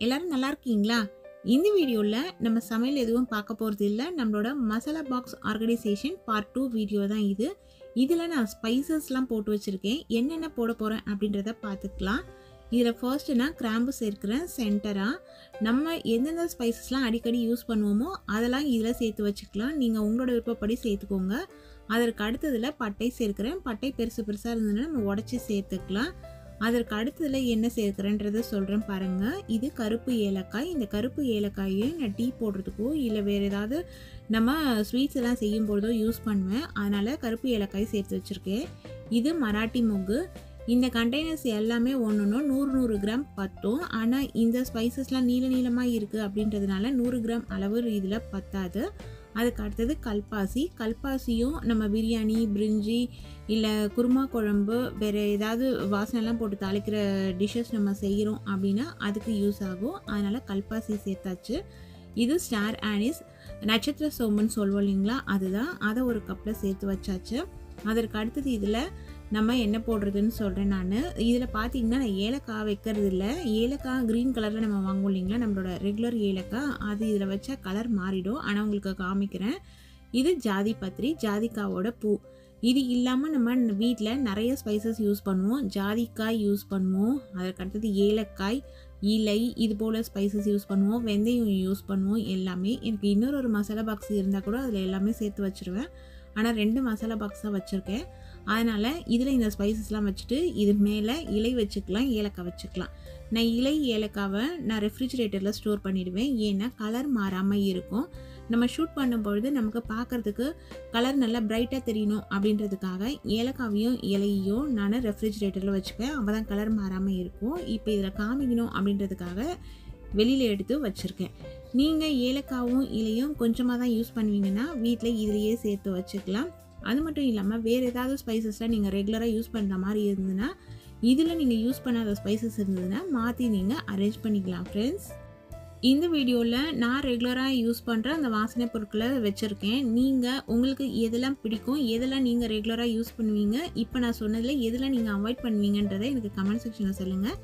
எல்லாரும் நல்லா இருக்கீங்களா? இந்த வீடியோல நம்ம சமையல் எதுவும் பார்க்க போறது இல்ல. நம்மளோட masala box organisation part 2 video தான் இது. இதுல நான் ஸ்பைசஸ்லாம் போட்டு வச்சிருக்கேன். என்னென்ன போட போறேன் அப்படின்றத பார்த்துக்கலாம். இதில் ஃபர்ஸ்ட் நான் கிராம்பு சேர்க்கிறேன் சென்டரா. நம்ம எந்தெந்த ஸ்பைசஸ்லாம் அடிக்கடி யூஸ் பண்ணுவோமோ அதெல்லாம் இதில் சேர்த்து வச்சுக்கலாம். நீங்கள் உங்களோட விருப்பப்படி சேர்த்துக்கோங்க. அதற்கு அடுத்ததில் பட்டை சேர்க்கிறேன். பட்டை பெருசு பெருசாக இருந்ததுன்னா நம்ம உடச்சி சேர்த்துக்கலாம். அதற்கு அடுத்ததில் என்ன சேர்க்குறேன்றதை சொல்கிறேன் பாருங்கள். இது கருப்பு ஏலக்காய். இந்த கருப்பு ஏலக்காயை நான் டீ போடுறதுக்கோ இல்லை வேறு ஏதாவது நம்ம ஸ்வீட்ஸ் எல்லாம் செய்யும் பொழுதோ யூஸ் பண்ணுவேன். அதனால் கருப்பு ஏலக்காய் சேர்த்து வச்சுருக்கேன். இது மராட்டி மொக்கு. இந்த கண்டெய்னர்ஸ் எல்லாமே ஒன்று 100 கிராம் பத்தும். ஆனால் இந்த ஸ்பைசஸ்லாம் நீளமாக இருக்குது அப்படின்றதுனால 100 கிராம் அளவு இதில் பத்தாது. அதுக்கு அடுத்தது கல்பாசி. கல்பாசியும் நம்ம பிரியாணி, பிரிஞ்சி இல்லை குருமா குழம்பு வேறு ஏதாவது வாசனைலாம் போட்டு தாளிக்கிற டிஷ்ஷஸ் நம்ம செய்கிறோம் அப்படின்னா அதுக்கு யூஸ் ஆகும். அதனால் கல்பாசி சேர்த்தாச்சு. இது ஸ்டார் ஆனிஸ், நட்சத்திர சோம்புன்னு சொல்லுவோம் இல்லைங்களா, அதுதான். அதை ஒரு கப்பில் சேர்த்து வச்சாச்சு. அதற்கு அடுத்தது இதில் நம்ம என்ன போடுறதுன்னு சொல்கிறேன் நான். இதில் பார்த்தீங்கன்னா நான் ஏலக்காய் வைக்கிறது இல்லை. ஏலக்காய் க்ரீன் கலரில் நம்ம வாங்குவோம் இல்லைங்களா, நம்மளோட ரெகுலர் ஏலக்காய், அது இதில் வச்சா கலர் மாறிடும். ஆனால் உங்களுக்கு காமிக்கிறேன். இது ஜாதி பத்திரி, ஜாதிக்காவோட பூ. இது இல்லாமல் நம்ம வீட்டில் நிறைய ஸ்பைசஸ் யூஸ் பண்ணுவோம். ஜாதிக்காய் யூஸ் பண்ணுவோம். அதற்கு அடுத்தது ஏலக்காய், இலை, இது போல் ஸ்பைசஸ் யூஸ் பண்ணுவோம். வெந்தயம் யூஸ் பண்ணுவோம். எல்லாமே எனக்கு இன்னொரு மசாலா பாக்ஸ் இருந்தால் கூட அதில் எல்லாமே சேர்த்து வச்சுருவேன். ஆனால் 2 மசாலா பாக்ஸ் தான் வச்சுருக்கேன். அதனால் இதில் இந்த ஸ்பைசஸ்லாம் வச்சுட்டு இது மேலே இலை வச்சுக்கலாம், ஏலக்காய் வச்சுக்கலாம். நான் இலை ஏலக்காவை நான் ரெஃப்ரிஜிரேட்டரில் ஸ்டோர் பண்ணிவிடுவேன். ஏன்னா கலர் மாறாமல் இருக்கும். நம்ம ஷூட் பண்ணும்பொழுது நமக்கு பார்க்குறதுக்கு கலர் நல்லா பிரைட்டாக தெரியணும் அப்படின்றதுக்காக ஏலக்காவையும் இலையையும் நான் ரெஃப்ரிஜிரேட்டரில் வச்சுப்பேன். அப்போ தான் கலர் மாறாமல் இருக்கும். இப்போ இதில் காமிக்கணும் அப்படின்றதுக்காக வெளியில் எடுத்து வச்சுருக்கேன். நீங்கள் ஏலக்காவும் இலையும் கொஞ்சமாக தான் யூஸ் பண்ணுவீங்கன்னா வீட்டில் இதிலேயே சேர்த்து வச்சுக்கலாம். அது மட்டும் இல்லாமல் வேறு ஏதாவது ஸ்பைசஸ்லாம் நீங்கள் ரெகுலராக யூஸ் பண்ணுற மாதிரி இருந்ததுன்னா இதில் நீங்கள் யூஸ் பண்ணாத ஸ்பைசஸ் இருந்ததுன்னா மாற்றி நீங்கள் அரேஞ்ச் பண்ணிக்கலாம் ஃப்ரெண்ட்ஸ். இந்த வீடியோவில் நான் ரெகுலராக யூஸ் பண்ணுற அந்த வாசனை பொருட்களை வச்சுருக்கேன். நீங்கள் உங்களுக்கு எதெல்லாம் பிடிக்கும், எதெல்லாம் நீங்கள் ரெகுலராக யூஸ் பண்ணுவீங்க, இப்போ நான் சொன்னதில் எதெல்லாம் நீங்கள் அவாய்ட் பண்ணுவீங்கன்றதை எனக்கு கமெண்ட் செக்ஷனில் சொல்லுங்கள்.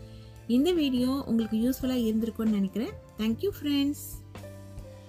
இந்த வீடியோ உங்களுக்கு யூஸ்ஃபுல்லாக இருந்திருக்கும்னு நினைக்கிறேன். Thank you friends.